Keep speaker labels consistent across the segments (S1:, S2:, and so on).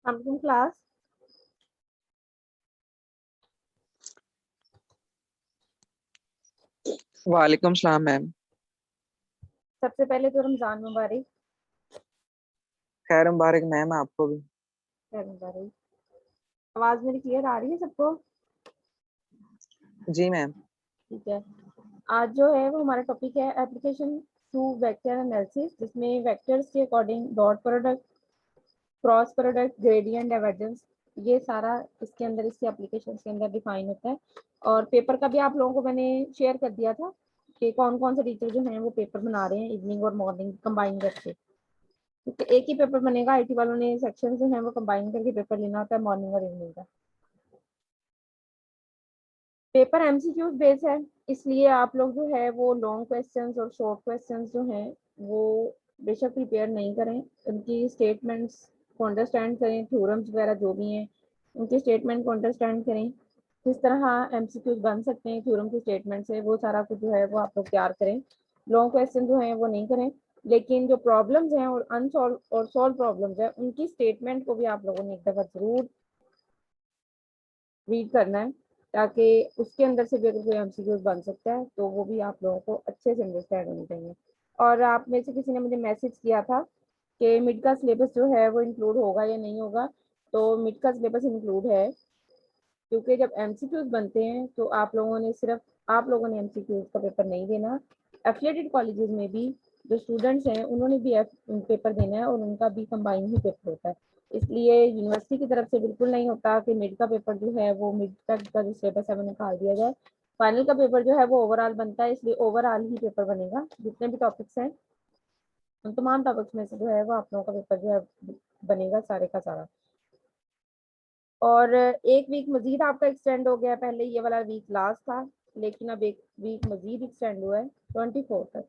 S1: हम क्लास
S2: वालेकुम सलाम मैम।
S1: सबसे पहले तो रमजान मुबारक।
S2: खैर मुबारक मैम, आपको भी।
S1: खैर मुबारक। आवाज मेरी क्लियर आ रही है सबको?
S2: जी मैम।
S1: ठीक है। आज जो है वो हमारा टॉपिक है एप्लीकेशन टू वेक्टर एनालिसिस, जिसमें वेक्टर्स के according dot product, cross product, gradient, divergence, ये सारा इसके अंदर, इसके एप्लीकेशन के अंदर डिफाइन होता है। और पेपर का भी आप लोगों को मैंने शेयर कर दिया था कि कौन कौन से टीचर जो हैं वो पेपर बना रहे हैं इवनिंग और मॉर्निंग कंबाइन करके। क्योंकि एक ही पेपर बनेगा, आईटी वालों ने सेक्शन जो है वो कंबाइन करके पेपर लेना होता है मॉर्निंग और इवनिंग का। पेपर एमसीक्यूज बेस है, इसलिए आप लोग जो है वो लॉन्ग क्वेश्चंस और शॉर्ट क्वेश्चंस जो हैं वो बेशक प्रिपेयर नहीं करें। उनकी स्टेटमेंट्स को अंडरस्टैंड करें, थ्योरम्स वगैरह जो भी हैं उनके स्टेटमेंट को अंडरस्टैंड करें। किस तरह एमसीक्यूज बन सकते हैं थ्योरम की स्टेटमेंट से, वो सारा कुछ जो है वो आप लोग तैयार करें। लॉन्ग क्वेश्चन जो है वो नहीं करें, लेकिन जो प्रॉब्लम्स हैं और अनसॉल्व और सॉल्व प्रॉब्लम्स हैं उनकी स्टेटमेंट को भी आप लोगों ने एक दफ़ा जरूर रीड करना है, ताकि उसके अंदर से भी अगर कोई एमसीक्यूज बन सकता है तो वो भी आप लोगों को अच्छे से अंडरस्टैंड होनी चाहिए। और आप में से किसी ने मुझे मैसेज किया था कि मिड का सिलेबस जो है वो इंक्लूड होगा या नहीं होगा। तो मिड का सिलेबस इंक्लूड है, क्योंकि जब एमसीक्यूज बनते हैं तो आप लोगों ने एमसीक्यूज का पेपर नहीं देना। एफिलिएटेड कॉलेजेस में भी जो स्टूडेंट्स हैं उन्होंने भी पेपर देना है और उनका भी कंबाइन ही पेपर होता है। इसलिए यूनिवर्सिटी की तरफ से बिल्कुल नहीं होता कि मिड का पेपर जो है वो मिड तक का जो सिलेबस है वो निकाल दिया जाए। फाइनल का पेपर जो है वो ओवरऑल बनता है, इसलिए ओवरऑल ही पेपर बनेगा। जितने भी टॉपिक्स हैं उन तमाम टॉपिक्स में से जो है वो आप लोगों का पेपर जो है बनेगा सारे का सारा। और एक वीक मजीद आपका एक्सटेंड हो गया, पहले ये वाला वीक लास्ट था, लेकिन अब एक वीक मजीद एक्सटेंड हुआ है 24 तक।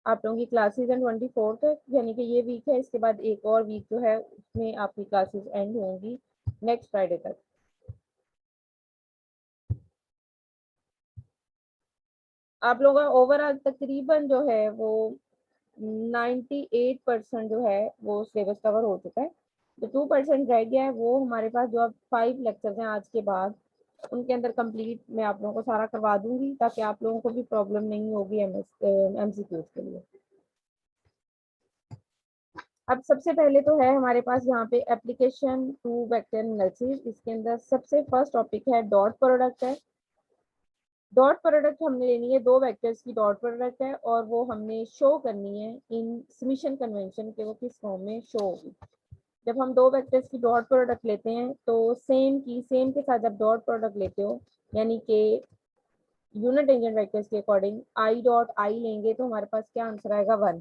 S1: आप लोगों की क्लासेस हैं 24 तक, यानी कि ये वीक है, इसके बाद एक और वीक जो है उसमें आपकी क्लासेस एंड होंगी नेक्स्ट फ्राइडे तक। आप लोगों का ओवरऑल तकरीबन जो है वो 98% जो है वो सिलेबस कवर हो चुका है। जो 2% रह गया है वो हमारे पास जो अब 5 लेक्चर्स हैं आज के बाद, उनके अंदर कंप्लीट मैं आप लोगों को सारा करवा दूंगी, ताकि आप लोगों को भी प्रॉब्लम नहीं होगी एमसीक्यूज के लिए। अब सबसे पहले तो है हमारे पास यहाँ पे एप्लीकेशन टू वेक्टर एनालिसिस, इसके अंदर सबसे फर्स्ट टॉपिक है डॉट प्रोडक्ट है। डॉट प्रोडक्ट हमने लेनी है, दो वेक्टर्स की डॉट प्रोडक्ट है और वो हमने शो करनी है इन समीशन कन्वेंशन के, वो किस फॉर्म में शो होगी। जब हम दो वेक्टर्स की डॉट प्रोडक्ट लेते हैं तो सेम के साथ जब डॉट प्रोडक्ट लेते हो, यानी कि यूनिट टेंजेंट वेक्टर्स के अकॉर्डिंग आई डॉट आई लेंगे तो हमारे पास क्या आंसर आएगा 1।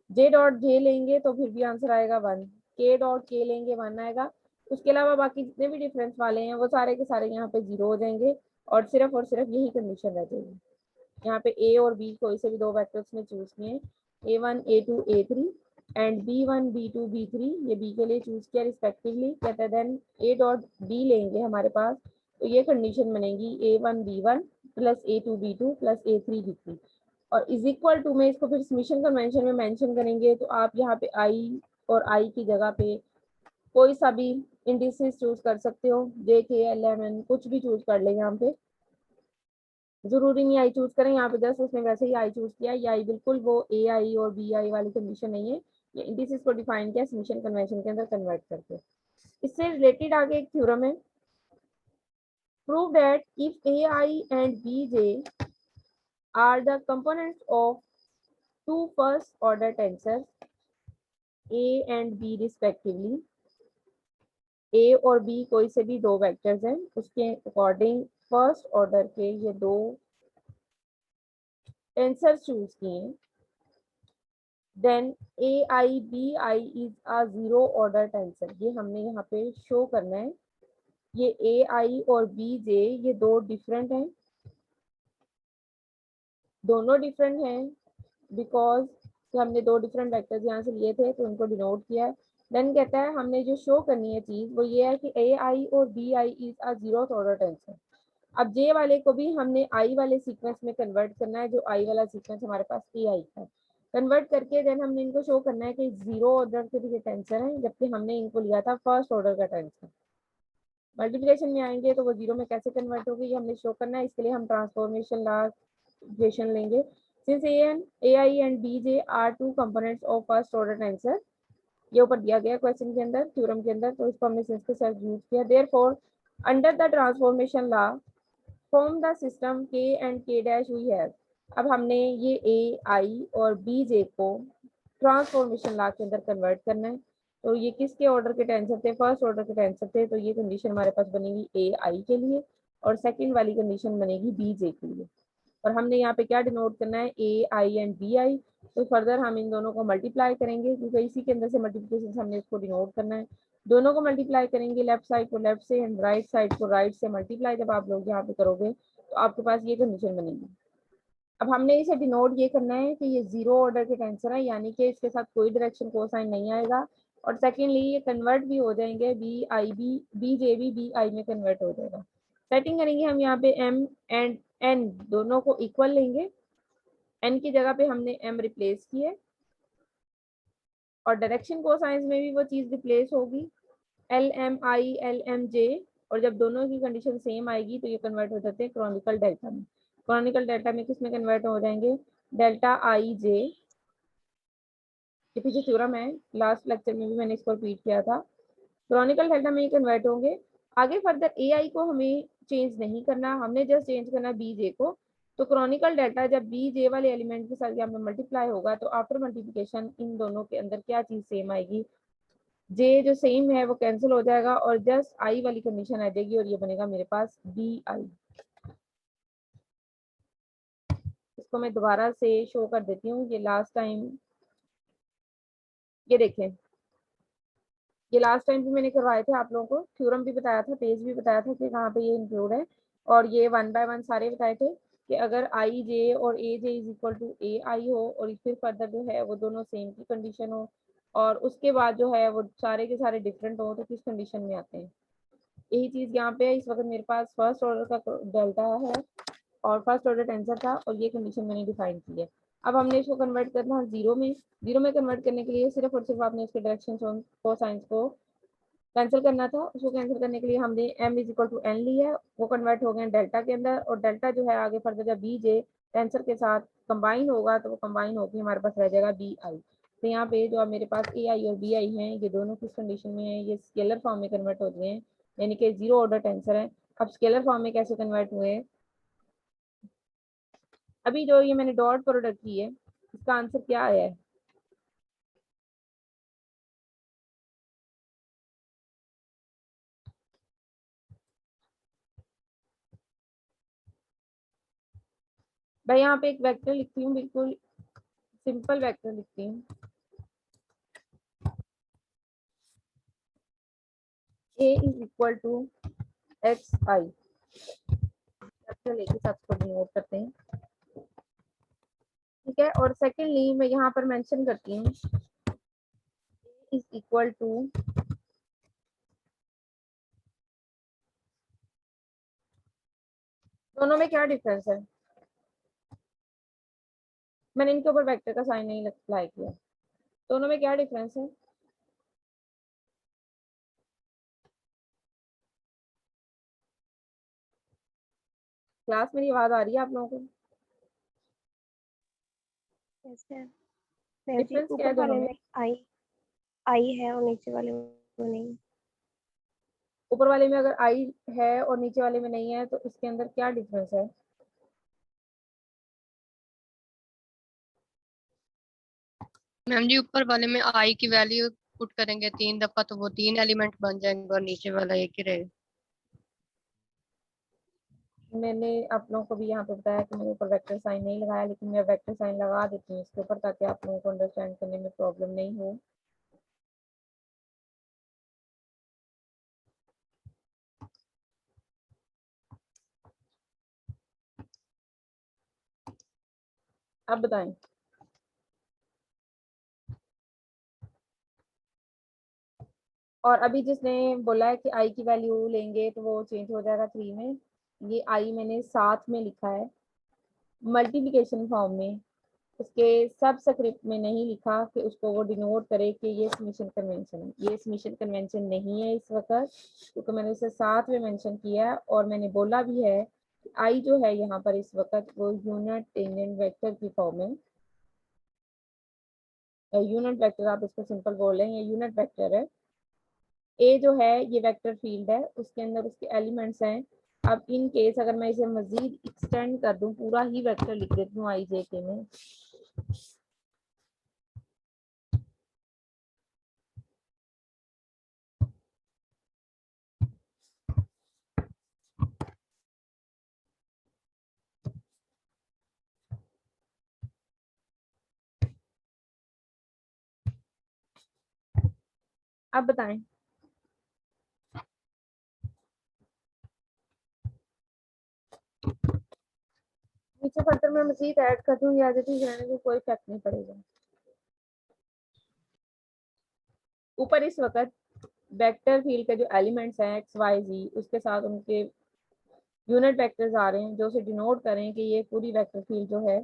S1: जे डॉट जे लेंगे तो फिर भी आंसर आएगा 1। के डॉट के लेंगे 1 आएगा। उसके अलावा बाकी जितने भी डिफरेंस वाले हैं वो सारे के सारे यहाँ पे 0 हो जाएंगे और सिर्फ यही कंडीशन रह जाएगी। यहाँ पे ए और बी कोई से भी दो वेक्टर्स में चूज किए, A1 A2 A3 and B1 B2 B3, ये बी के लिए चूज किया रिस्पेक्टिवली। कहते हैं देन ए डॉट बी लेंगे हमारे पास, तो ये कंडीशन बनेगी A1 B1 plus A2 B2 plus A3 B3 और इज इक्वल टू में इसको फिर समीशन कन्वेंशन में मेंशन करेंगे। तो आप यहाँ पे आई और आई की जगह पे कोई सा भी इंडिसेस चूज कर सकते हो, जे के एल एम एन कुछ भी चूज कर ले। यहाँ पे जरूरी नहीं आई चूज करें, यहाँ पे जस्ट उसने वैसे ही आई चूज किया। ये आई बिल्कुल वो ए आई और बी आई वाली कंडीशन नहीं है, ये इंडिसेस को डिफाइन किया समीशन कन्वेंशन के अंदर कन्वर्ट करके। इससे रिलेटेड आगे एक थ्योरम है, prove that if A I and B J are the components of two first order tensors a and b respectively। a और b कोई से भी दो वेक्टर्स हैं, उसके अकॉर्डिंग फर्स्ट ऑर्डर के ये दो टेंसर चूज किए, then A I B I is a zero order tensor. ये हमने यहाँ पे शो करना है। ये ए आई और बी जे ये दो डिफरेंट हैं, दोनों डिफरेंट हैं बिकॉज हमने दो डिफरेंट वेक्टर्स यहाँ से लिए थे तो उनको डिनोट किया है। देन कहता है हमने जो शो करनी है चीज वो ये है कि ए आई और B I is a zero order tensor. अब जे वाले को भी हमने आई वाले सीक्वेंस में कन्वर्ट करना है, जो आई वाला सीक्वेंस हमारे पास ए आई का है। कन्वर्ट करके देन हमने इनको शो करना है कि जीरो ऑर्डर के भी टेंसर है, जबकि हमने इनको लिया था फर्स्ट ऑर्डर का टेंसर। मल्टीप्लिकेशन में आएंगे तो वो जीरो में कैसे कन्वर्ट होगी ये हमने शो करना है। इसके लिए हम ट्रांसफॉर्मेशन लॉ इक्वेशन लेंगे। Since A I and B J are two components of first order tensor, ये ऊपर दिया गया क्वेश्चन के अंदर थ्योरम के अंदर, तो इसको हमने सिंस के साथ यूज किया। Therefore under the transformation law form the system के एंड के डैश वी हैव। अब हमने ये ए आई और बी जे को ट्रांसफॉर्मेशन लॉ के अंदर कन्वर्ट करना है। तो ये किसके ऑर्डर के टेंसर थे? फर्स्ट ऑर्डर के टेंसर थे। तो ये कंडीशन हमारे पास बनेगी ए आई के लिए और सेकंड वाली कंडीशन बनेगी बी जे के लिए। और हमने यहाँ पे क्या डिनोट करना है? ए आई एंड बी आई। तो फर्दर हम इन दोनों को मल्टीप्लाई करेंगे क्योंकि इसी के अंदर से मल्टीप्लिकेशन से हमने इसको डिनोट करना है। दोनों को मल्टीप्लाई करेंगे, लेफ्ट साइड को लेफ्ट से एंड राइट साइड को राइट से मल्टीप्लाई जब आप लोग यहाँ पे करोगे तो आपके पास ये कंडीशन बनेगी। अब हमने इसे डिनोट ये करना है कि ये जीरो ऑर्डर के टेंसर है, यानी कि इसके साथ कोई डायरेक्शन कोसाइन नहीं आएगा। और सेकेंडली ये कन्वर्ट भी हो जाएंगे, B I B J B I में कन्वर्ट हो जाएगा। सेटिंग करेंगे हम यहाँ पे एम एंड एन दोनों को इक्वल लेंगे। एन की जगह पे हमने एम रिप्लेस किए और डायरेक्शन कोसाइंस में भी वो चीज रिप्लेस होगी, L M I L M J. और जब दोनों की कंडीशन सेम आएगी तो ये कन्वर्ट हो जाते हैं क्रॉनिकल डेल्टा में। क्रॉनिकल डेल्टा में किस में कन्वर्ट हो जाएंगे? डेल्टा आई जे। ये पीछे थ्योरम है, लास्ट लेक्चर में भी मैंने इसको रिपीट किया था। क्रॉनिकल डेल्टा में ये कन्वर्ट होंगे। आगे फर्दर ए आई को हमें चेंज नहीं करना, हमने जस्ट चेंज करना बी जे को। तो क्रॉनिकल डेल्टा जब बी जे वाले एलिमेंट के साथ यहाँ पे मल्टीप्लाई होगा तो आफ्टर मल्टीप्लिकेशन इन दोनों के अंदर क्या चीज सेम आएगी? जे जो सेम है वो कैंसिल हो जाएगा और जस्ट आई वाली कंडीशन आ जाएगी और ये बनेगा मेरे पास बी आई। इसको मैं दोबारा से शो कर देती हूँ। ये लास्ट टाइम, ये देखें, ये लास्ट टाइम भी मैंने करवाए थे आप लोगों को, थ्योरम भी बताया था, पेज भी बताया था कि कहाँ पे ये इंक्लूड है। और ये वन बाय वन सारे बताए थे कि अगर आई जे और ए जे इज इक्वल टू ए आई हो और फिर फर्दर जो है वो दोनों सेम की कंडीशन हो और उसके बाद जो है वो सारे के सारे डिफरेंट हो तो किस कंडीशन में आते हैं। यही चीज यहाँ पे इस वक्त मेरे पास फर्स्ट ऑर्डर का डेल्टा है और फर्स्ट ऑर्डर टेंसर था और ये कंडीशन मैंने डिफाइन की है। अब हमने इसको कन्वर्ट करना है जीरो में। जीरो में कन्वर्ट करने के लिए सिर्फ और सिर्फ आपने इसके डायरेक्शन को साइंस को कैंसिल करना था। उसको कैंसिल करने के लिए हमने m is equal to N ली है, वो कन्वर्ट हो गए डेल्टा के अंदर। और डेल्टा जो है आगे फर्दर जब बी जे टेंसर के साथ कंबाइन होगा तो वो कंबाइन होकर हमारे पास रह जाएगा बी आई। तो यहाँ पे जो मेरे पास ए आई और बी आई हैं ये दोनों किस कंडीशन में है? ये स्केलर फॉर्म में कन्वर्ट हो गए हैं, यानी कि जीरो ऑर्डर टेंसर है। अब स्केलर फॉर्म में कैसे कन्वर्ट हुए? अभी जो ये मैंने डॉट प्रोडक्ट की है इसका आंसर क्या आया है? भाई यहाँ पे एक वेक्टर लिखती हूँ, बिल्कुल सिंपल वेक्टर लिखती हूँ। a is equal to X I, vector लेके साथ को डिनोट करते हैं, ठीक है। और सेकेंडली मैं यहाँ पर मेंशन करती हूँ इज इक्वल टू दोनों में क्या डिफरेंस है? मैंने इनके ऊपर वेक्टर का साइन नहीं अप्लाई किया। दोनों में क्या डिफरेंस है? क्लास मेरी आवाज आ रही है आप लोगों को?
S3: ऐसे है मैम जी,
S1: डिफरेंस क्या है
S3: ऊपर
S1: दोनों
S3: वाले
S1: में?
S3: में आई आई है और नीचे वाले में नहीं।
S1: ऊपर वाले में अगर आई है और नीचे वाले में नहीं है तो इसके अंदर क्या डिफरेंस है?
S4: मैम जी ऊपर वाले में आई की वैल्यू पुट करेंगे 3 दफा तो वो 3 एलिमेंट बन जाएंगे और नीचे वाला एक ही रहेगा।
S1: मैंने आप लोगों को भी यहाँ पे बताया कि मैंने ऊपर वेक्टर साइन नहीं लगाया, लेकिन मैं वेक्टर साइन लगा देती हूँ इसके ऊपर ताकि आप लोगों को अंडरस्टैंड करने में प्रॉब्लम नहीं हो। अब बताएं। और अभी जिसने बोला है कि आई की वैल्यू लेंगे तो वो चेंज हो जाएगा 3 में, ये आई मैंने साथ में लिखा है मल्टीप्लिकेशन फॉर्म में। उसके सब स्क्रिप्ट में नहीं लिखा कि उसको वो डिनोट करे कि ये समीशन कन्वेंशन है। ये समीशन कन्वेंशन नहीं है इस वक्त, क्योंकि मैंने उसे साथ में मेंशन किया है और मैंने बोला भी है कि आई जो है यहाँ पर इस वक्त वो यूनिट टेंजेंट वेक्टर की फॉर्म में, यूनिट वेक्टर आप इसको सिंपल बोल रहे हैं, ये यूनिट वेक्टर है। ए जो है ये वेक्टर फील्ड है, उसके अंदर उसके एलिमेंट्स हैं। अब इन केस अगर मैं इसे मजीद एक्सटेंड कर दूं, पूरा ही वेक्टर लिख देती हूँ आई जे के में, अब बताएं नीचे फर्दर मैं मजीद ऐड कर दूं या जैसे रहने को कोई इफेक्ट नहीं पड़ेगा। ऊपर इस वक्त वेक्टर फील्ड के जो एलिमेंट्स हैं एक्स वाई जी, उसके साथ उनके यूनिट वेक्टर्स आ रहे हैं जो उसे डिनोट करें कि ये पूरी वेक्टर फील्ड जो है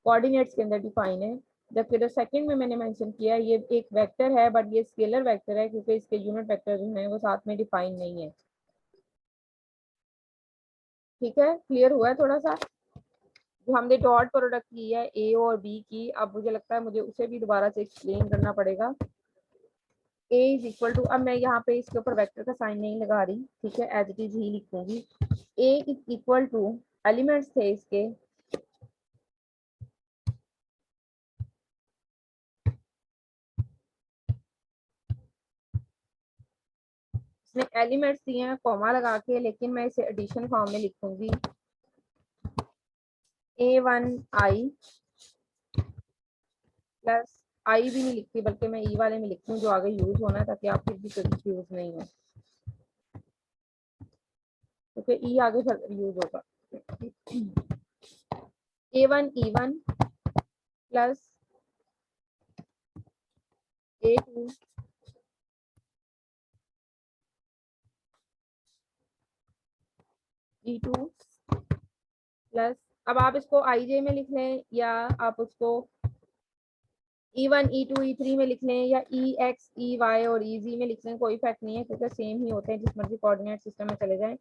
S1: कोऑर्डिनेट्स के अंदर डिफाइन है। जबकि जो सेकंड में मैंने मेंशन किया है ये एक वेक्टर है, बट ये स्केलर वेक्टर है क्योंकि इसके यूनिट वेक्टर जो हैं वो साथ में डिफाइन नहीं है। ठीक है, क्लियर हुआ है थोड़ा सा? जो हमने डॉट प्रोडक्ट की है ए और बी की, अब मुझे लगता है मुझे उसे भी दोबारा से एक्सप्लेन करना पड़ेगा। ए इज इक्वल टू, अब मैं यहाँ पे इसके ऊपर वेक्टर का साइन नहीं लगा रही, ठीक है, एज इट इज ही लिखूंगी। ए इज इक्वल टू, एलिमेंट्स थे इसके इसने एलिमेंट्स दिए हैं कॉमा लगा के, लेकिन मैं इसे एडिशन फॉर्म में लिखूंगी। A1i प्लस आई भी नहीं लिखती बल्कि मैं ई वाले में लिखती हूँ जो आगे यूज होना है, ताकि आप फिर भी कंफ्यूज नहीं हो, क्योंकि ई आगे यूज होगा। A1e1 plus A2 E2 plus, अब आप इसको IJ में लिख लें या आप उसको E1 E2 E3 में लिख लें या EX EY और EZ में लिख लें, कोई इफेक्ट नहीं है क्योंकि सेम ही होते हैं। जिस मर्जी कोऑर्डिनेट सिस्टम में चले जाएं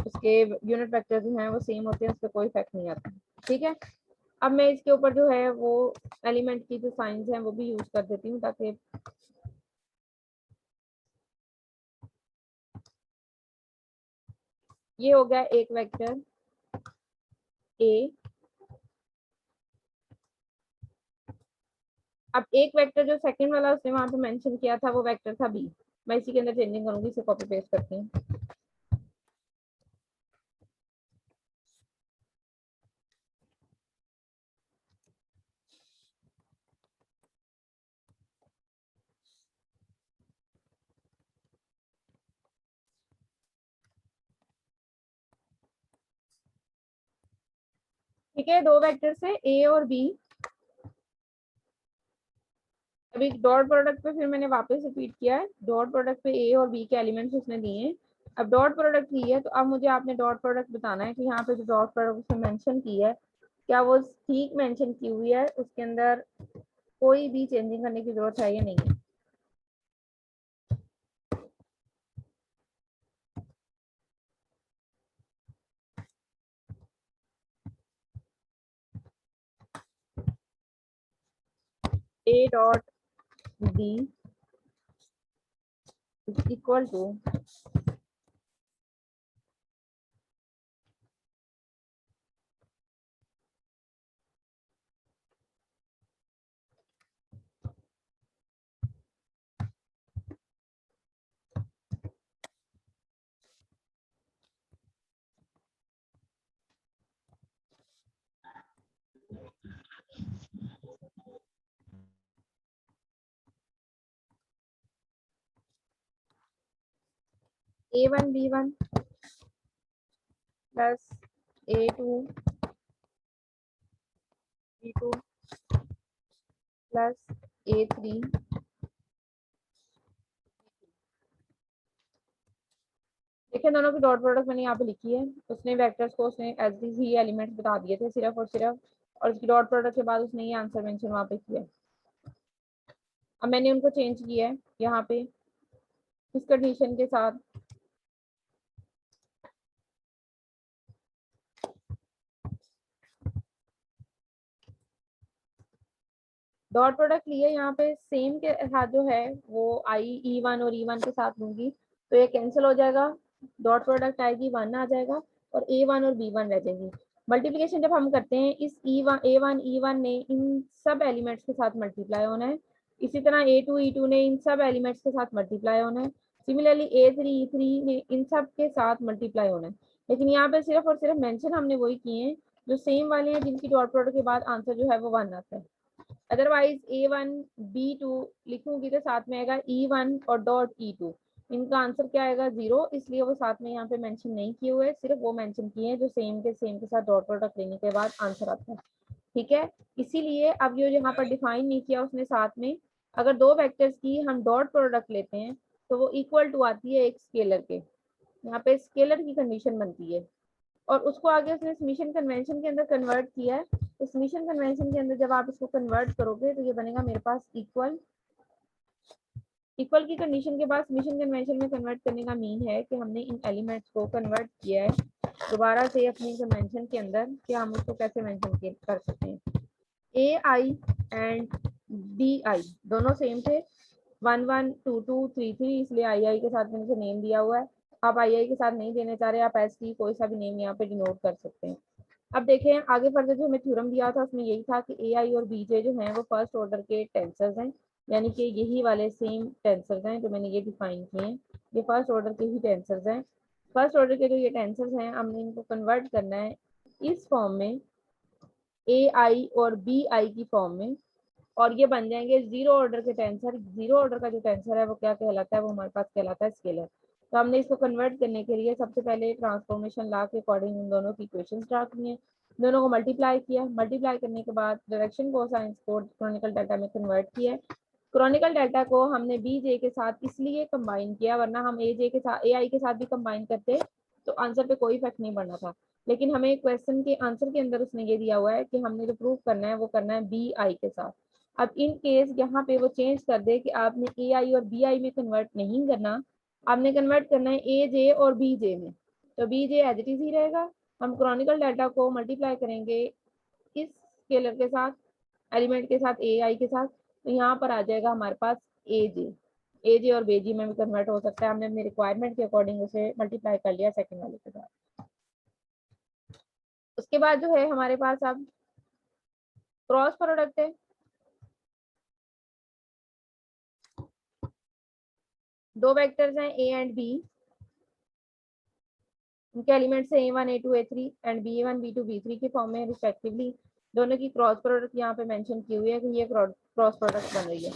S1: उसके यूनिट वेक्टर जो हैं वो सेम होते हैं, उस पर कोई इफेक्ट नहीं आता। ठीक है, अब मैं इसके ऊपर जो है वो एलिमेंट की जो साइंस हैं वो भी यूज कर देती हूँ, ताकि ये हो गया एक वेक्टर ए। अब एक वेक्टर जो सेकंड वाला उसने वहां पे मेंशन किया था वो वेक्टर था बी, मैं इसी के अंदर चेंजिंग करूंगी, इसे कॉपी पेस्ट करती हूँ। ठीक है, दो वेक्टर से ए और बी। अभी डॉट प्रोडक्ट पे फिर मैंने वापस रिपीट किया है, डॉट प्रोडक्ट पे ए और बी के एलिमेंट्स उसने दिए हैं। अब डॉट प्रोडक्ट ली है तो अब मुझे आपने डॉट प्रोडक्ट बताना है कि यहाँ पे जो डॉट प्रोडक्ट उसने मेंशन की है क्या वो ठीक मेंशन की हुई है, उसके अंदर कोई भी चेंजिंग करने की जरूरत है या नहीं है। A dot B equal to A1B1 plus A2B2 plus A3। देखिए दोनों की डॉट प्रोडक्ट मैंने यहाँ पे लिखी है, उसने वेक्टर्स को उसने एज ही एलिमेंट्स बता दिए थे सिर्फ और सिर्फ, और उसकी डॉट प्रोडक्ट के बाद उसने ये आंसर मेंशन वहाँ पे किया। अब मैंने उनको चेंज किया है यहाँ पे इस कंडीशन के साथ, डॉट प्रोडक्ट लिए यहाँ पे सेम के साथ जो है वो आई E1 और E1 के साथ लूंगी तो ये कैंसिल हो जाएगा, डॉट प्रोडक्ट आएगी 1 आ जाएगा और A1 और B1 रह जाएंगी। मल्टीप्लिकेशन जब हम करते हैं इस A1 E1 ने इन सब एलिमेंट्स के साथ मल्टीप्लाई होना है, इसी तरह A2 E2 ने इन सब एलिमेंट्स के साथ मल्टीप्लाई होना है, सिमिलरली A3 E3 ने इन सब के साथ मल्टीप्लाई होना है। लेकिन यहाँ पे सिर्फ और सिर्फ मेंशन हमने वही किए हैं जो सेम वाले हैं जिनकी डॉट प्रोडक्ट के बाद आंसर जो है वो 1 आता है। अदरवाइज A1 B2 लिखूंगी तो साथ में आएगा E1 और डॉट E2, इनका आंसर क्या आएगा 0, इसलिए वो साथ में यहाँ पे मेंशन नहीं किए हुए, सिर्फ वो मेंशन किए हैं जो सेम के साथ डॉट प्रोडक्ट लेने के बाद आंसर आता है। ठीक है, इसीलिए अब जो यहाँ पर डिफाइन नहीं किया उसने साथ में, अगर दो वेक्टर्स की हम डॉट प्रोडक्ट लेते हैं तो वो इक्वल टू आती है एक स्केलर के, यहाँ पे स्केलर की कंडीशन बनती है और उसको आगे उसने समीशन कन्वेंशन के अंदर कन्वर्ट किया है। तो समीशन कन्वेंशन के अंदर जब आप इसको कन्वर्ट करोगे तो ये बनेगा मेरे पास इक्वल की कंडीशन के बाद समीशन कन्वेंशन में कन्वर्ट करने का मीन है कि हमने इन एलिमेंट्स को कन्वर्ट किया है दोबारा से अपनी कन्वेंशन के अंदर कि हम उसको कैसे मेंशन कर सकते हैं। AI एंड BI दोनों सेम थे, 1 1 2 2 3 3, इसलिए II के साथ मैंने इसे नेम दिया हुआ है। आप II के साथ नहीं देने चाह रहे, आप ST कोई सा भी नेम यहाँ पे डिनोट कर सकते हैं। अब देखें आगे फर्दर जो हमें थ्योरम दिया था उसमें यही था कि AI और BJ जो हैं वो फर्स्ट ऑर्डर के टेंसर्स हैं, यानी कि यही वाले सेम टेंसर्स हैं जो मैंने ये डिफाइन किए हैं, ये फर्स्ट ऑर्डर के ही टेंसर्स हैं। फर्स्ट ऑर्डर के जो ये टेंसर्स हैं हमने इनको कन्वर्ट करना है इस फॉर्म में AI और BI की फॉर्म में, और ये बन जाएंगे जीरो ऑर्डर के टेंसर। जीरो ऑर्डर का जो टेंसर है वो क्या कहलाता है, वो हमारे पास कहलाता है स्केलर। तो हमने इसको कन्वर्ट करने के लिए सबसे पहले ट्रांसफॉर्मेशन ला के अकॉर्डिंग उन दोनों की इक्वेशंस ड्रा किए, दोनों को मल्टीप्लाई किया, मल्टीप्लाई करने के बाद डायरेक्शन को साइंस को क्रॉनिकल डाटा में कन्वर्ट किया। क्रॉनिकल डाटा को हमने BJ के साथ इसलिए कंबाइन किया, वरना हम AJ के साथ AI के साथ भी कंबाइन करते तो आंसर पे कोई इफेक्ट नहीं पड़ना था। लेकिन हमें क्वेश्चन के आंसर के अंदर उसने ये दिया हुआ है कि हमने जो प्रूव करना है वो करना है BI के साथ। अब इन केस यहाँ पे वो चेंज कर दे कि आपने AI और BI में कन्वर्ट नहीं करना, आपने कन्वर्ट करना है AJ और BJ में, तो BJ एज इट इज ही रहेगा। हम क्रॉनिकल डाटा को मल्टीप्लाई करेंगे इस स्केलर के साथ, एलिमेंट के साथ AI के साथ, तो यहाँ पर आ जाएगा हमारे पास AJ और BJ में भी कन्वर्ट हो सकता है। हमने अपनी रिक्वायरमेंट के अकॉर्डिंग उसे मल्टीप्लाई कर लिया सेकंड वाले के साथ। उसके बाद जो है हमारे पास अब क्रॉस प्रोडक्ट है, दो वेक्टर्स हैं A एंड B, उनके एलिमेंट्स हैं A1 A2 A3 and B1 B2 B3 के फॉर्म में रिस्पेक्टिवली। दोनों की क्रॉस प्रोडक्ट यहाँ पे मेंशन की हुई है कि ये क्रॉस प्रोडक्ट बन रही है।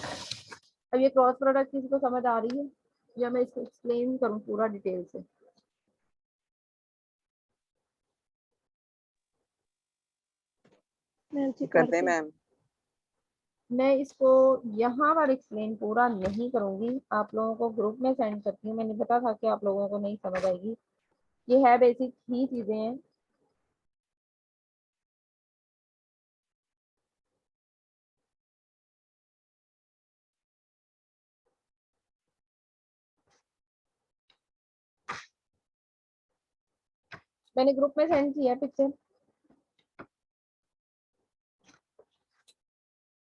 S1: अब ये क्रॉस प्रोडक्ट किसी को समझ आ रही है या मैं इसको एक्सप्लेन करूँ पूरा डिटेल से?
S3: मैम जी
S2: कर दे
S3: करके
S2: मैम।
S1: मैं इसको यहाँ पर एक्सप्लेन पूरा नहीं करूंगी, आप लोगों को ग्रुप में सेंड करती हूँ। मैंने पता था कि आप लोगों को नहीं समझ आएगी, ये है बेसिक ही चीजें हैं। मैंने ग्रुप में सेंड किया पिक्चर।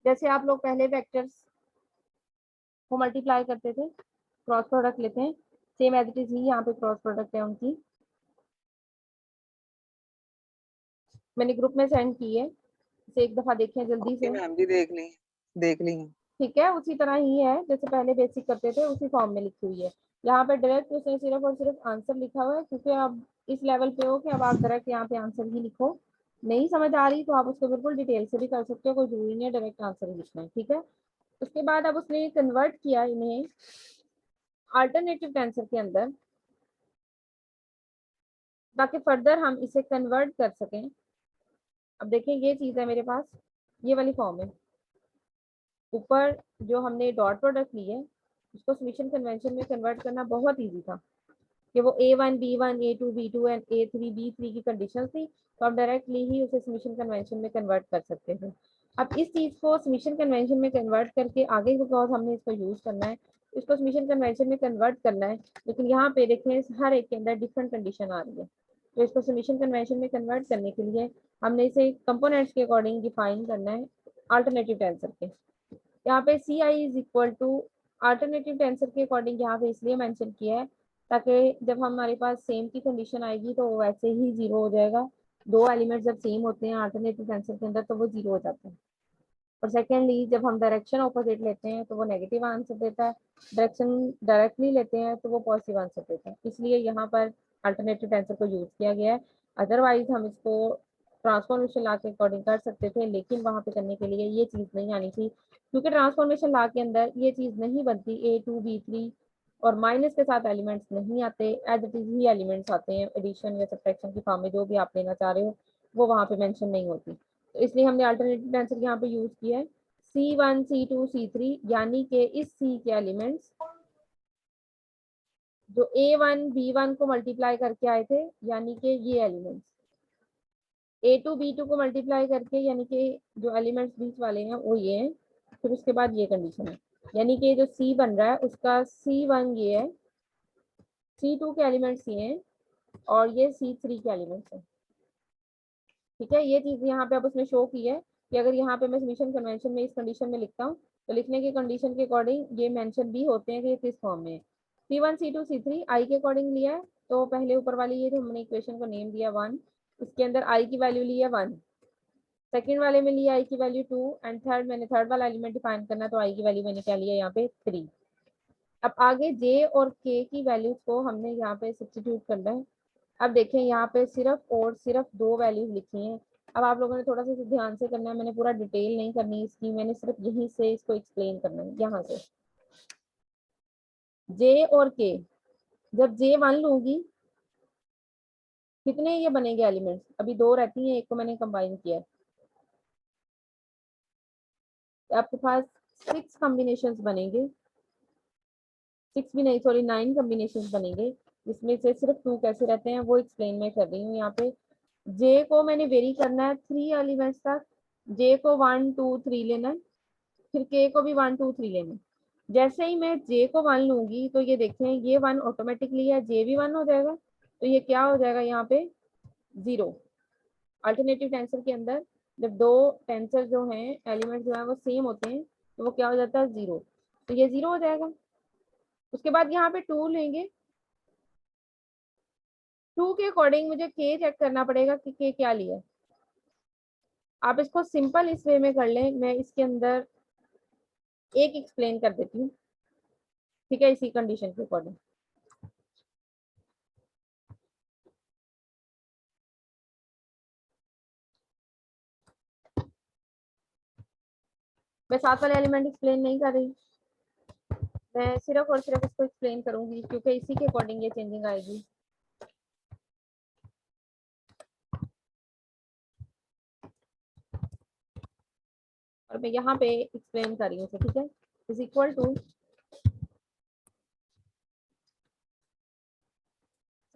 S1: जैसे आप लोग पहले वेक्टर्स को मल्टीप्लाई करते थे, क्रॉस प्रोडक्ट लेते हैं, सेम एज इट इज ही यहाँ पे क्रॉस प्रोडक्ट है उनकी, मैंने ग्रुप में सेंड की है, इसे एक दफा देखें जल्दी
S2: ओके
S1: से।
S2: मैम जी, देख ली।
S1: ठीक है, उसी तरह ही है जैसे पहले बेसिक करते थे, उसी फॉर्म में लिखी हुई है। यहाँ पे डायरेक्ट उसने सिर्फ और सिर्फ आंसर लिखा हुआ है, क्योंकि आप इस लेवल पे हो कि अब आप डायरेक्ट यहाँ पे आंसर ही लिखो। नहीं समझ आ रही तो आप उसको बिल्कुल डिटेल से भी कर सकते हो, कोई जरूरी नहीं है डायरेक्ट आंसर ही लिखना है। ठीक है, उसके बाद अब उसने कन्वर्ट किया इन्हें अल्टरनेटिव टेंसर के अंदर, ताकि फर्दर हम इसे कन्वर्ट कर सकें। अब देखें ये चीज है मेरे पास, ये वाली फॉर्म है। ऊपर जो हमने डॉट प्रोडक्ट ली है उसको समीशन कन्वेंशन में कन्वर्ट करना बहुत इजी था। कि वो A1 B1 A2 B2 and A3 B3 की कंडीशन थी, तो आप डायरेक्टली ही उसे सबमिशन कन्वेंशन में कन्वर्ट कर सकते थे। अब इस चीज को सबमिशन कन्वेंशन में कन्वर्ट करके आगे बिकॉज हमने इसको यूज करना है, इसको सबमिशन कन्वेंशन में कन्वर्ट करना है, लेकिन यहाँ पे देखें हर एक के अंदर डिफरेंट कंडीशन आ रही है। तो इसको सबमिशन कन्वेंशन में कन्वर्ट करने के लिए हमने इसे कंपोनेंट्स के अकॉर्डिंग डिफाइन करना है अल्टरनेटिव टेंसर के। यहाँ पे C I is equal to alternative tensor के अकॉर्डिंग यहाँ पे इसलिए मेंशन किया है ताकि जब हमारे पास सेम की कंडीशन आएगी तो वैसे ही जीरो हो जाएगा। दो एलिमेंट जब सेम होते हैं अल्टरनेटिव टेंसर के अंदर तो वो जीरो हो जाता है। और सेकेंडली जब हम डायरेक्शन ऑपोजिट लेते हैं तो वो नेगेटिव आंसर देता है, डायरेक्शन डायरेक्टली लेते हैं तो वो पॉजिटिव आंसर देता है, इसलिए यहाँ पर अल्टरनेटिव टेंसर को यूज किया गया है। अदरवाइज हम इसको ट्रांसफॉर्मेशन लॉ के अकॉर्डिंग कर सकते थे, लेकिन वहाँ पे करने के लिए ये चीज़ नहीं आनी थी, क्योंकि ट्रांसफॉर्मेशन लॉ के अंदर ये चीज़ नहीं बनती। A2 B3 और माइनस के साथ एलिमेंट्स नहीं आते, एज इट इज ही एलिमेंट्स आते हैं, एडिशन या सब्ट्रैक्शन की फॉर्म में जो भी आप लेना चाह रहे हो वो वहाँ पे मेंशन नहीं होती। तो इसलिए हमने अल्टरनेटिव आंसर यहाँ पे यूज किया है C1 C2 C3, यानी कि इस C के एलिमेंट्स जो A1 B1 को मल्टीप्लाई करके आए थे, यानी कि ये एलिमेंट्स A2 B2 को मल्टीप्लाई करके, यानी कि जो एलिमेंट्स बीच वाले हैं वो ये हैं, फिर उसके बाद ये कंडीशन है, यानी कि जो C बन रहा है उसका C1 ये है, C2 के एलिमेंट्स ये हैं और ये C3 के एलिमेंट्स हैं। ठीक है, ये चीज़ यहाँ पे अब उसने शो की है कि अगर यहाँ पे मैं सबमिशन कन्वेंशन में इस कंडीशन में लिखता हूँ तो लिखने के कंडीशन के अकॉर्डिंग ये मेंशन भी होते हैं कि ये किस फॉर्म में है। C1 C2 C3 आई के अकॉर्डिंग लिया है, तो पहले ऊपर वाली ये जो हमने इक्वेशन को नेम दिया 1, इसके अंदर आई की वैल्यू ली है 1, सेकंड वाले में लिया आई की वैल्यू 2 एंड थर्ड मैंने थर्ड वाला एलिमेंट डिफाइन करना, तो आई की वैल्यू मैंने क्या लिया यहाँ पे 3। अब आगे जे और के की वैल्यूज को हमने यहाँ पे सब्स्टिट्यूट करना है। अब देखें यहाँ पे सिर्फ और सिर्फ दो वैल्यूज लिखी हैं। अब आप लोगों ने थोड़ा सा ध्यान से करना है, मैंने पूरा डिटेल नहीं करनी इसकी, मैंने सिर्फ यहीं से इसको एक्सप्लेन करना है। यहाँ से जे और के, जब J1 लूंगी कितने ये बनेंगे एलिमेंट्स, अभी दो रहती हैं, एक को मैंने कंबाइन किया है, आपके पास 6 कॉम्बिनेशंस बनेंगे, 6 भी नहीं सॉरी 9 कॉम्बिनेशंस बनेंगे, जिसमें से सिर्फ 2 कैसे रहते हैं वो एक्सप्लेन मैं कर रही हूँ। यहाँ पे जे को मैंने वेरी करना है 3 एलिमेंट्स तक, जे को 1 2 3 लेना है, फिर के को भी 1 2 3 लेना है। जैसे ही मैं जे को 1 लूंगी तो ये देखें ये 1 ऑटोमेटिकली है, जे भी 1 हो जाएगा, तो ये क्या हो जाएगा यहाँ पे 0। अल्टरनेटिव टेंसर के अंदर जब दो टेंसर जो हैं एलिमेंट जो है वो सेम होते हैं तो वो क्या हो जाता है 0, तो ये 0 हो जाएगा। उसके बाद यहाँ पे 2 लेंगे, 2 के अकॉर्डिंग मुझे के चेक करना पड़ेगा कि के क्या लिया। आप इसको सिंपल इस वे में कर लें, मैं इसके अंदर एक एक्सप्लेन कर देती हूँ, ठीक है, इसी कंडीशन के अकॉर्डिंग। मैं साथ वाले एलिमेंट एक्सप्लेन नहीं कर रही, मैं सिर्फ और सिर्फ इसको एक्सप्लेन करूंगी क्योंकि इसी के अकॉर्डिंग ये चेंजिंग आएगी। और मैं यहाँ पे एक्सप्लेन कर रही हूँ, ठीक है, इज इक्वल टू,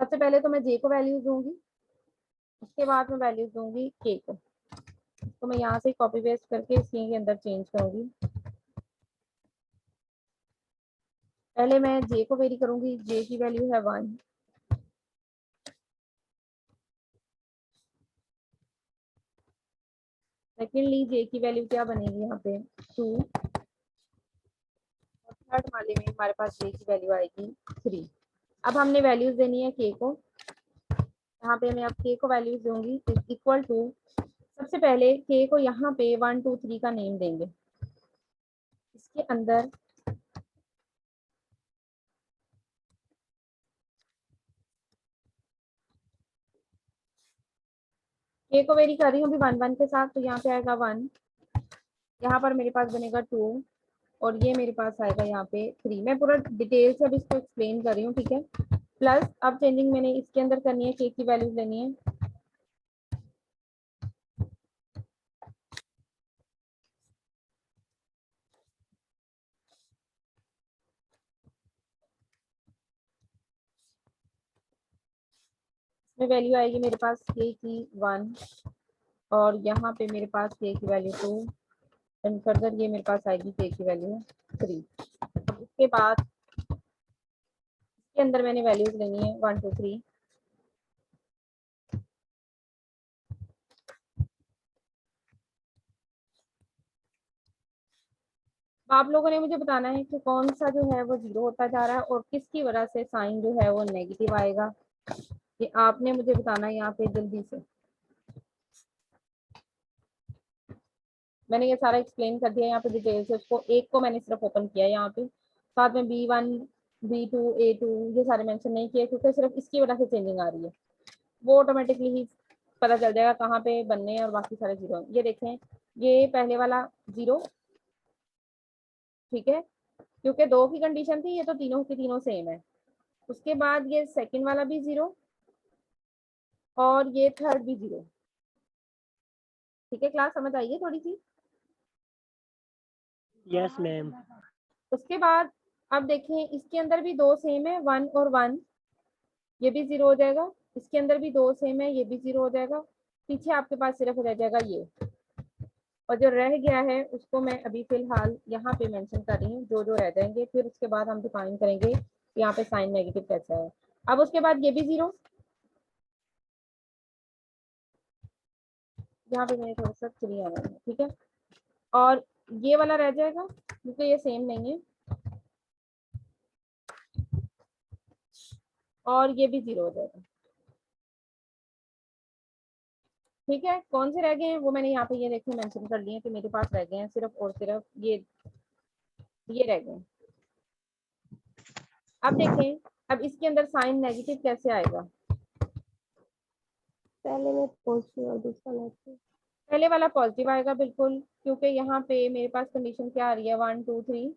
S1: सबसे पहले तो मैं जे को वैल्यूज दूंगी, उसके बाद मैं वैल्यूज दूंगी के को, तो मैं यहाँ से कॉपी पेस्ट करके इसके अंदर चेंज करूंगी। पहले मैं जे को वेरी करूंगी, जे की वैल्यू है 1, सेकेंडली जे की वैल्यू क्या बनेगी यहाँ पे 2, और थर्ड वाले में हमारे पास जे की वैल्यू आएगी 3। अब हमने वैल्यूज देनी है के को, यहाँ पे मैं अब के को वैल्यूज दूंगी इक्वल टू, सबसे पहले के को यहाँ पे 1 2 3 का नेम देंगे, इसके अंदर के को वेरी कर रही हूँ अभी 1 1 के साथ, तो यहाँ पे आएगा 1, यहाँ पर मेरे पास बनेगा 2 और ये मेरे पास आएगा यहाँ पे 3। मैं पूरा डिटेल से अब इसको एक्सप्लेन कर रही हूँ, ठीक है। प्लस अब चेंजिंग मैंने इसके अंदर करनी है, के की वैल्यूज लेनी है, में वैल्यू आएगी मेरे पास k की 1 और यहाँ पे मेरे पास k की वैल्यू 2 एंड फर्दर ये मेरे पास आएगी k की वैल्यू 3। अब उसके बाद इसके अंदर मैंने वैल्यूज लेनी है 1 2 3। आप लोगों ने मुझे बताना है कि कौन सा जो है वो 0 होता जा रहा है और किसकी वजह से साइन जो है वो नेगेटिव आएगा। ये आपने मुझे बताना है यहाँ पे जल्दी से। मैंने ये सारा एक्सप्लेन कर दिया यहाँ पे डिटेल से, उसको एक को मैंने सिर्फ ओपन किया यहाँ पे, साथ में B1 B2 A2 ये सारे मेंशन नहीं किए क्योंकि सिर्फ इसकी वजह से चेंजिंग आ रही है। वो ऑटोमेटिकली ही पता चल जाएगा कहाँ पे बनने हैं और बाकी सारे 0। ये देखें, ये पहले वाला 0, ठीक है, क्योंकि 2 की कंडीशन थी, ये तो तीनों की तीनों सेम है। उसके बाद ये सेकंड वाला भी 0 और ये थर्ड भी 0। ठीक है, क्लास समझ आई है थोड़ी सी?
S5: Yes ma'am.
S1: उसके बाद अब देखें, इसके अंदर भी 2 सेम है, 1 और 1, ये भी 0 हो जाएगा। इसके अंदर भी 2 सेम है, ये भी 0 हो जाएगा। पीछे आपके पास सिर्फ रह जाएगा ये, और जो रह गया है उसको मैं अभी फिलहाल यहाँ पे मेंशन कर रही हूँ, जो जो रह जाएंगे फिर उसके बाद हम डिफाइन करेंगे कि यहाँ पे साइन नेगेटिव कैसा है। अब उसके बाद ये भी 0, यहाँ पे मैंने थोड़ा सा 3 आना है, ठीक है, और ये वाला रह जाएगा क्योंकि ये सेम नहीं है, और ये भी 0 हो जाएगा। ठीक है, कौन से रह गए हैं वो मैंने यहाँ पे ये देखिए मेंशन कर लिए कि मेरे पास रह गए हैं सिर्फ और सिर्फ ये रह गए। अब देखें, अब इसके अंदर साइन नेगेटिव कैसे आएगा।
S3: पहले में पॉजिटिव और दूसरा नेगेटिव।
S1: पहले वाला पॉजिटिव आएगा बिल्कुल, क्योंकि यहाँ पे मेरे पास कंडीशन क्या आ रही है 1 2 3,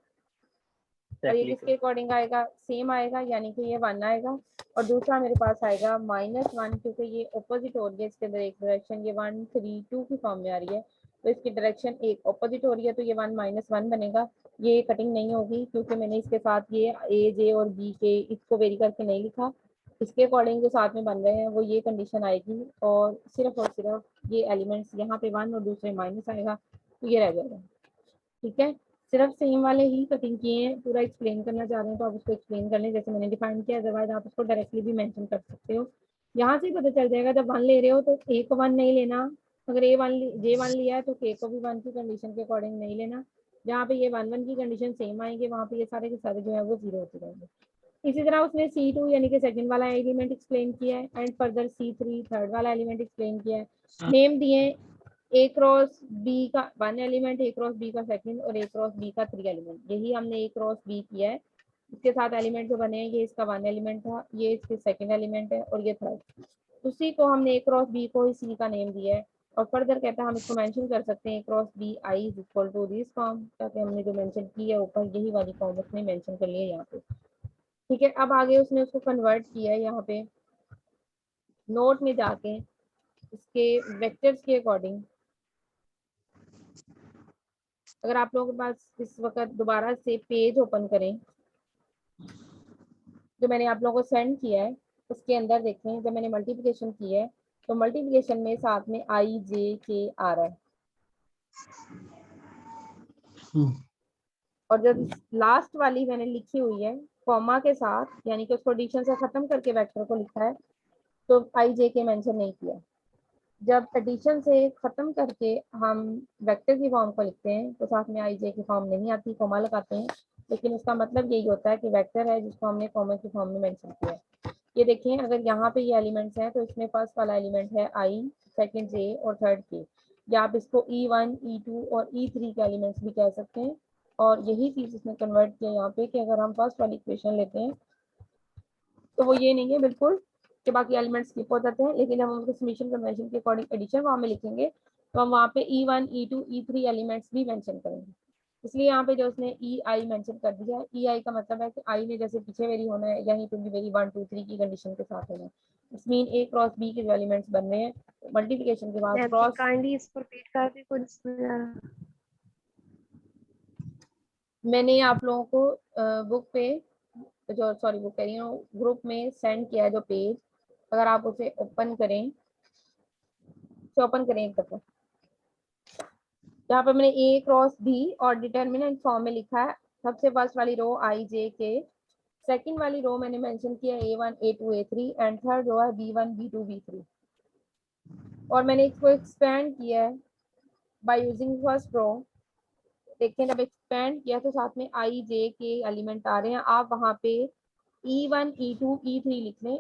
S1: और ये किसके अकॉर्डिंग आएगा, सेम आएगा, यानी कि ये 1 आएगा। और दूसरा मेरे पास आएगा -1, क्योंकि ये ऑपोजिट हो रही है, इसके अंदर एक डायरेक्शन ये 1 3 2 की फॉर्म में आ रही है, तो इसकी डायरेक्शन एक ऑपोजिट हो रही है, तो ये 1 -1 बनेगा। ये कटिंग नहीं होगी क्योंकि मैंने इसके साथ ये A J और B के इसको वेरी करके नहीं लिखा, इसके अकॉर्डिंग जो साथ में बन रहे हैं वो ये कंडीशन आएगी, और सिर्फ ये एलिमेंट्स यहाँ पे 1 और दूसरे माइनस आएगा, तो ये रह जाएगा। ठीक है, सिर्फ सेम वाले ही कटिंग किए हैं, पूरा एक्सप्लेन करना चाह रहे हैं तो आप उसको एक्सप्लेन कर लें जैसे मैंने डिफाइन किया, अदरवाइज आप उसको डायरेक्टली भी मेंशन कर सकते हो। यहाँ से पता चल जाएगा, जब 1 ले रहे हो तो ए को 1 नहीं लेना, अगर J1 लिया है तो के को भी 1 की कंडीशन के अकॉर्डिंग नहीं लेना। जहाँ पे ये 1 1 की कंडीशन सेम आएंगे वहाँ पे ये सारे के सारे जो है वो 0 होते रहेंगे। इसी तरह उसने C2 यानी कि सेकंड वाला एलिमेंट एक्सप्लेन किया है, एंड फर्दर C3 थर्ड वाला एलिमेंट एक्सप्लेन किया है। नेम दिए A क्रॉस B का 1 एलिमेंट, A क्रॉस B का सेकंड और A क्रॉस B का 3 एलिमेंट, यही हमने A क्रॉस B किया है। इसके साथ एलिमेंट जो बने हैं, ये इसका 1 एलिमेंट था, ये इसके सेकंड एलिमेंट है और ये थर्ड। उसी को हमने A क्रॉस B को इसी का नेम दिया है, और फर्दर कहता है हम इसको मेंशन कर सकते हैं A cross B I is equal to this form, ताकि हमने जो मेंशन की है ऊपर यही वाली फॉर्म उसने मेंशन कर लिया है यहाँ पे। ठीक है, अब आगे उसने उसको कन्वर्ट किया है यहाँ पे नोट में जाके इसके वेक्टर्स के अकॉर्डिंग। अगर आप लोगों के पास इस वक्त दोबारा से पेज ओपन करें जो मैंने आप लोगों को सेंड किया है, उसके अंदर देखें जब मैंने मल्टीप्लिकेशन की है तो मल्टीप्लिकेशन में साथ में I J K आ रहा है, और जब लास्ट वाली मैंने लिखी हुई है कॉमा के साथ, यानी कि उसको एडिशन से खत्म करके वेक्टर को लिखा है, तो I J K मेंशन नहीं किया। जब एडिशन से खत्म करके हम वेक्टर की फॉर्म को लिखते हैं तो साथ में I J की फॉर्म नहीं आती, कॉमा लगाते हैं, लेकिन उसका मतलब यही होता है कि वेक्टर है जिसको हमने कॉमा की फॉर्म में मेंशन किया है। ये देखिए, अगर यहाँ पे ये एलिमेंट्स हैं तो इसमें फर्स्ट वाला एलिमेंट है I, सेकंड J और थर्ड K, या आप इसको E1 E2 और E3 के एलिमेंट्स भी कह सकते हैं। और यही चीज इसने कन्वर्ट किया यहाँ पे कि अगर हम फर्स्ट वाली इक्वेशन लेते हैं तो वो ये नहीं है बिल्कुल कि बाकी एलिमेंट्स स्किप हो जाते हैं, लेकिन जब हम उसको समेशन कन्वेंशन के अकॉर्डिंग एडिशन फॉर्म में लिखेंगे तो हम वहाँ पे E1 E2 E3 एलिमेंट्स भी मेंशन करेंगे। इसलिए यहाँ पे जो उसने EI मेंशन कर दिया है, EI का मतलब है कि I ने जैसे पीछे वेरी होना है, यहीं पे भी वेरी 1 2 3 की कंडीशन के साथ होना है। इस मीन A क्रॉस B के जो एलिमेंट्स बन रहे हैं मल्टीप्लिकेशन के बाद क्रॉस।
S3: काइंडली इसको रिपीट करके कुछ समझा रहा।
S1: मैंने आप लोगों को बुक पे जो बुक कह रही हूँ ग्रुप में सेंड किया है जो पेज, अगर आप उसे ओपन करें, तो ओपन करें एक दफा, यहाँ पर मैंने ए क्रॉस बी और डिटर्मिनेंट फॉर्म में लिखा है। सबसे फर्स्ट वाली रो आई जे के, सेकंड वाली रो मैंने मेंशन किया A1 A2 A3 and third row है B1 B2 B3। और मैंने इसको एक्सपेंड किया है बाय यूजिंग फर्स्ट रो। देखिए जब एक्सपेंड किया तो साथ में आई जे के एलिमेंट आ रहे हैं, आप वहां पे E1 E2 E3 लिख लें।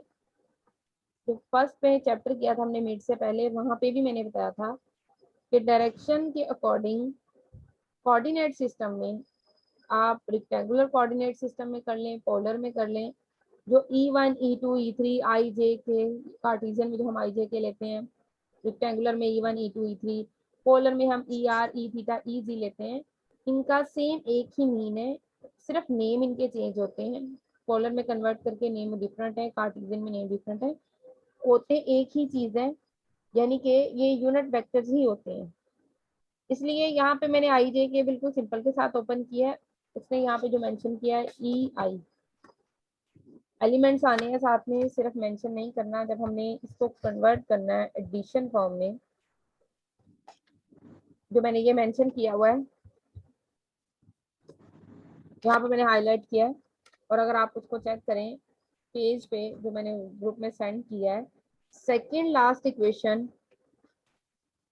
S1: जो फर्स्ट पे चैप्टर किया था हमने मिड से पहले, वहां पे भी मैंने बताया था कि डायरेक्शन के अकॉर्डिंग कोऑर्डिनेट सिस्टम में आप रेक्टेंगुलर कोऑर्डिनेट सिस्टम में कर लें, पोलर में कर लें। जो E1 E2 E3 आई जे के, कार्टेशियन में जो हम आई जे के लेते हैं, रेक्टेंगुलर में E1 E2 E3, पोलर में हम ER E थीटा E जी लेते हैं, इनका सेम एक ही मीन है, सिर्फ नेम इनके चेंज होते हैं। पोलर में कन्वर्ट करके नेम डिफरेंट है, कार्टेशियन में नेम डिफरेंट है, होते एक ही चीज है, यानी कि ये यूनिट वेक्टर्स ही होते हैं। इसलिए यहाँ पे मैंने आई जे के बिल्कुल सिंपल के साथ ओपन किया है। उसने यहाँ पे जो मेंशन किया है EI, एलिमेंट्स आने हैं साथ में, सिर्फ मेंशन नहीं करना। जब हमने इसको कन्वर्ट करना है एडिशन फॉर्म में, जो मैंने ये मेंशन किया हुआ है यहाँ पे मैंने हाईलाइट किया है, और अगर आप उसको चेक करें पेज पे जो मैंने ग्रुप में सेंड किया है, सेकेंड लास्ट इक्वेशन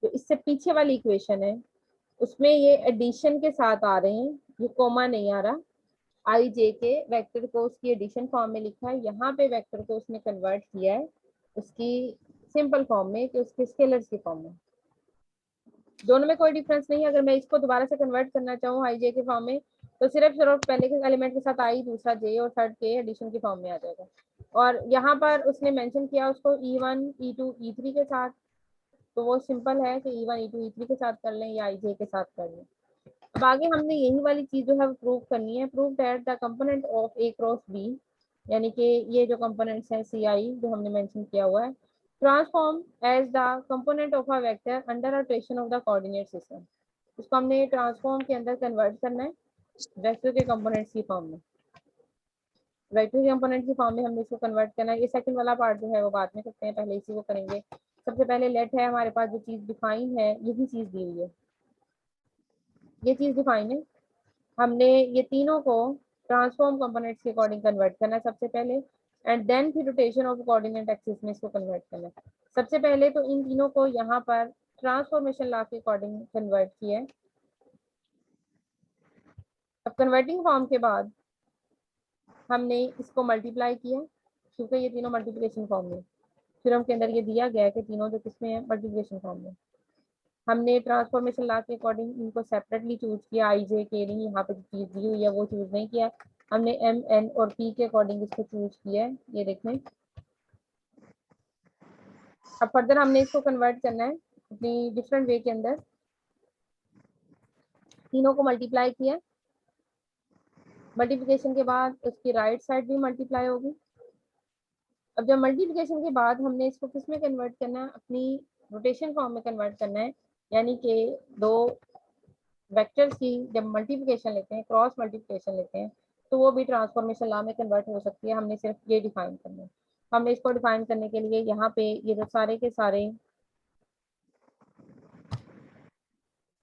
S1: जो इससे पीछे वाली इक्वेशन है, उसमें ये एडिशन के साथ आ रहे हैं, ये कोमा नहीं आ रहा। आई जे के वेक्टर को उसकी एडिशन फॉर्म में लिखा है, यहाँ पे वेक्टर को उसने कन्वर्ट किया है उसकी सिंपल फॉर्म में, कि उसके स्केलर्स की फॉर्म में। दोनों में कोई डिफरेंस नहीं है। अगर मैं इसको दोबारा से कन्वर्ट करना चाहूँ आई जे के फॉर्म में, तो सिर्फ पहले के एलिमेंट के साथ आई, दूसरा जे और थर्ड के एडिशन की फॉर्म में आ जाएगा। और यहाँ पर उसने मेंशन किया उसको E1 E2 E3 के साथ, तो वो सिंपल है कि E1 E2 E3 के साथ कर लें या आई जे के साथ कर लें। अब आगे हमने यही वाली चीज जो है प्रूव करनी है। Prove that the component of A cross B, यानी कि ये जो कंपोनेंट्स हैं CI जो हमने मेंशन किया हुआ है, transform as the component of a vector under rotation of the coordinate system. इसको हमने ट्रांसफॉर्म के अंदर कन्वर्ट करना है वेक्टर के कंपोनेंट्स की फॉर्म में। वेक्टर के कंपोनेंट की फॉर्म में हमने इसको कन्वर्ट करना है। ये सेकंड वाला पार्ट जो है वो बाद में करते हैं, पहले इसी को करेंगे। सबसे पहले लेट है हमारे पास, जो चीज डिफाइन है यही चीज दी हुई है, ये चीज डिफाइन है। हमने ये तीनों को ट्रांसफॉर्म कंपोनेंट्स के अकॉर्डिंग कन्वर्ट करना है सबसे पहले, एंड देन फिर रोटेशन ऑफ कोऑर्डिनेट एक्सिस में इसको कन्वर्ट करना है। सबसे पहले तो इन तीनों को यहाँ पर ट्रांसफॉर्मेशन लॉ के अकॉर्डिंग कन्वर्ट किया है। अब कन्वर्टिंग फॉर्म के बाद हमने इसको मल्टीप्लाई किया, क्योंकि ये तीनों मल्टीप्लिकेशन फॉर्म में, फिर हम के अंदर ये दिया गया है कि तीनों जो किसमें है, मल्टीप्लिकेशन फॉर्म में। हमने ट्रांसफॉर्मेशन लॉ के अकॉर्डिंग इनको सेपरेटली चूज किया, आई जे के नहीं, यहाँ पे जो चीज दी हुई है वो चूज नहीं किया। हमने M N और P के अकॉर्डिंग इसको चूज किया है, ये देखें। अब फर्दर हमने इसको कन्वर्ट करना है अपनी डिफरेंट वे के अंदर। तीनों को मल्टीप्लाई किया, मल्टीप्लिकेशन के बाद उसकी राइट साइड भी मल्टीप्लाई होगी। अब जब मल्टीप्लिकेशन के बाद हमने इसको किस में कन्वर्ट करना है, अपनी रोटेशन फॉर्म में कन्वर्ट करना है। यानी कि दो वेक्टर्स की जब मल्टीप्लिकेशन लेते हैं, क्रॉस मल्टीप्लिकेशन लेते हैं, तो वो भी ट्रांसफॉर्मेशन लॉ में कन्वर्ट हो सकती है। हमने सिर्फ ये डिफाइन करना है। हमने इसको डिफाइन करने के लिए यहाँ पे ये जो सारे के सारे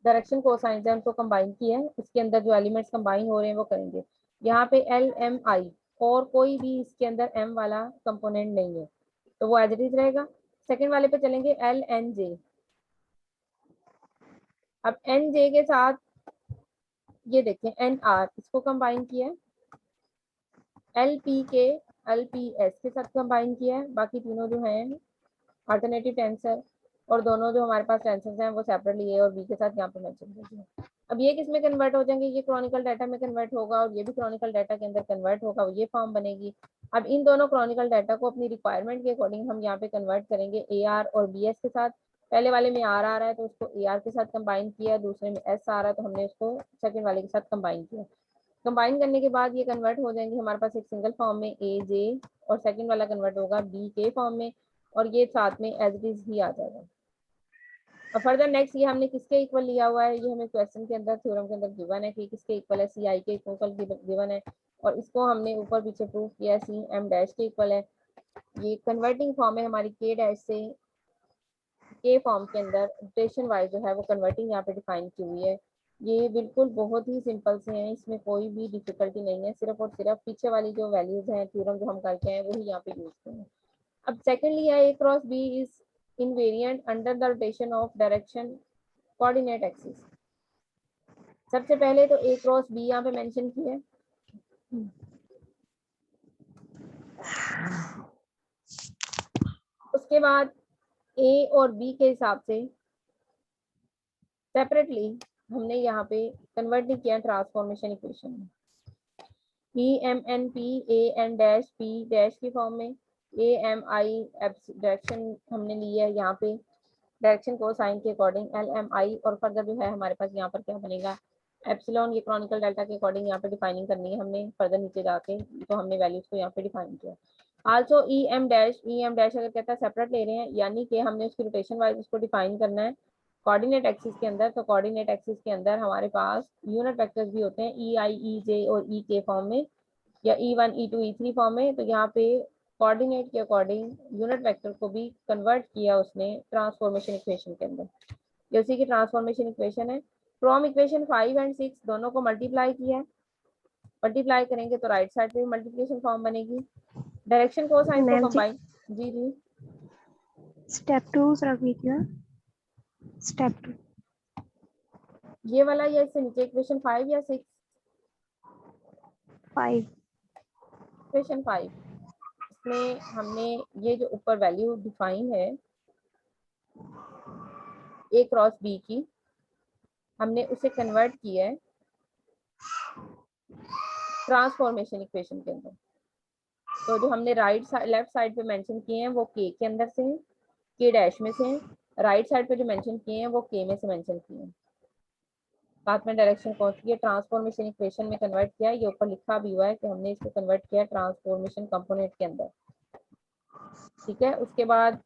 S1: डायरेक्शन कोसाइंस है उनको कंबाइन किया है, इसके अंदर जो एलिमेंट्स कंबाइन हो रहे हैं वो करेंगे। यहाँ पे LMI और कोई भी इसके अंदर M वाला कंपोनेंट नहीं है, तो वो एज इट इज रहेगा। सेकेंड वाले पे चलेंगे LNJ। अब NJ के साथ ये देखें NR, इसको कंबाइन किया है। LPK LPS के साथ कंबाइन किया है। बाकी तीनों जो हैं अल्टरनेटिव टेंसर, और दोनों जो हमारे पास टेंसर हैं वो सेपरेटली A और B के साथ यहाँ पे मेंशन कर दिया। अब ये किस में कन्वर्ट हो जाएंगे, ये क्रॉनिकल डाटा में कन्वर्ट होगा, और ये भी क्रॉनिकल डाटा के अंदर कन्वर्ट होगा, ये फॉर्म बनेगी। अब इन दोनों क्रॉनिकल डाटा को अपनी रिक्वायरमेंट के अकॉर्डिंग हम यहाँ पे कन्वर्ट करेंगे AR और BS के साथ। पहले वाले में R आ रहा है तो उसको AR के साथ कंबाइन किया, दूसरे में S आ रहा है तो हमने उसको सेकंड वाले के साथ कंबाइन किया। कंबाइन करने के बाद ये कन्वर्ट हो जाएंगे हमारे पास एक सिंगल फॉर्म में AJ, और सेकंड वाला कन्वर्ट होगा BK फॉर्म में, और ये साथ में एज इट इज ही आ जाएगा। और फर्दर नेक्स्ट ये हमने किसके इक्वल लिया हुआ है, ये हमें क्वेश्चन के अंदर थ्योरम के अंदर गिवन है कि किसके इक्वल है, CI के इक्वल गिवन है, और इसको हमने ऊपर पीछे प्रूव किया CM डैश के इक्वल है। ये कन्वर्टिंग फॉर्म है हमारी के डैश से के फॉर्म के अंदर रोटेशन वाइज जो है वो कन्वर्टिंग यहाँ पे डिफाइन की हुई है। ये बिल्कुल बहुत ही सिंपल से हैं, इसमें कोई भी डिफिकल्टी नहीं है, सिर्फ और सिर्फ पीछे वाली जो वैल्यूज हैं थ्योरम जो हम करके हैं वही यहाँ पे यूज करें। अब सेकेंडली है A cross B is invariant under the rotation of direction coordinate axis. सबसे पहले तो ए क्रॉस बी यहाँ पे मेंशन किया है। उसके बाद ए और बी के हिसाब से सेपरेटली हमने यहाँ पे कन्वर्ट किया ट्रांसफॉर्मेशन इक्वेशन में। E M N P A N dash P dash की फॉर्म में ए एम आई डायरेक्शन हमने ली है यहाँ पे डायरेक्शन को साइन के अकॉर्डिंग एल एम आई और फर्दर जो है हमारे पास यहाँ पर क्या बनेगा एप्सिलॉन, ये क्रॉनिकल डेल्टा के अकॉर्डिंग यहाँ पे डिफाइनिंग करनी है हमने फर्दर नीचे जाके, तो हमने वैल्यूज को यहाँ पे डिफाइन किया। आल्सो ई एम डैश अगर कहता है सेपरेट ले रहे हैं यानी कि हमने उसकी रोटेशन वाइज उसको डिफाइन करना है कोऑर्डिनेट एक्सिस के अंदर। तो कोऑर्डिनेट एक्सिस के अंदर हमारे पास यूनिट वेक्टर्स भी होते हैं ई आई ई जे और ई के फॉर्म में या E1 E2 E3 फॉर्म में। तो यहाँ पे कोऑर्डिनेट के अकॉर्डिंग यूनिट वेक्टर को भी कन्वर्ट किया उसने ट्रांसफॉर्मेशन इक्वेशन के अंदर, जैसे कि ट्रांसफॉर्मेशन इक्वेशन है फ्रॉम इक्वेशन 5 और 6 दोनों को मल्टीप्लाई किया है। मल्टीप्लाई करेंगे तो राइट साइड पे मल्टीप्लिकेशन फॉर्म बनेगी, डायरेक्शन कोसाइन को
S3: मैम जी
S1: कंबाइन। जी जी
S3: स्टेप 2 जरा कीजिए। स्टेप 2
S1: ये वाला या इससे नीचे इक्वेशन 5 या 6?
S3: 5
S1: इक्वेशन 5 इसमें हमने ये जो ऊपर वैल्यू डिफाइन है ए क्रॉस बी की, हमने उसे कन्वर्ट किया है ट्रांसफॉर्मेशन इक्वेशन के अंदर। तो जो हमने लेफ्ट साइड पे मेंशन किए हैं वो के अंदर से हैं, के डैश में से हैं। राइट साइड पे जो मेंशन किए हैं वो के में से मेंशन किए हैं। साथ में डायरेक्शन कौन सी है ट्रांसफॉर्मेशन इक्वेशन में कन्वर्ट किया है, ये ऊपर लिखा भी हुआ है कि हमने इसको कन्वर्ट किया ट्रांसफॉर्मेशन कंपोनेंट के अंदर। ठीक है, उसके बाद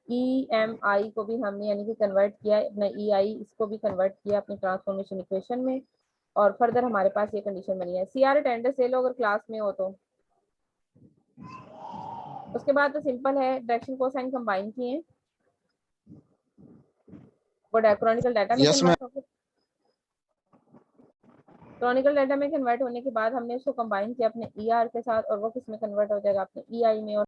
S1: ई एम आई को भी हमने यानी कि कन्वर्ट किया है अपना ई आई, इसको भी कन्वर्ट किया अपनी ट्रांसफॉर्मेशन इक्वेशन में। और फर्दर हमारे पास ये कंडीशन बनी है सी आर अटेंडेंस ले लो अगर क्लास में हो तो। उसके बाद तो सिंपल है, डायरेक्शन कोसाइन कंबाइन किए हैं वो क्रॉनिकल डाटा में कन्वर्ट हो गए। क्रॉनिकल डाटा में कन्वर्ट होने के बाद हमने उसको कंबाइन किया अपने ई आर के साथ और वो किस में कन्वर्ट हो जाएगा अपने ई आई में। और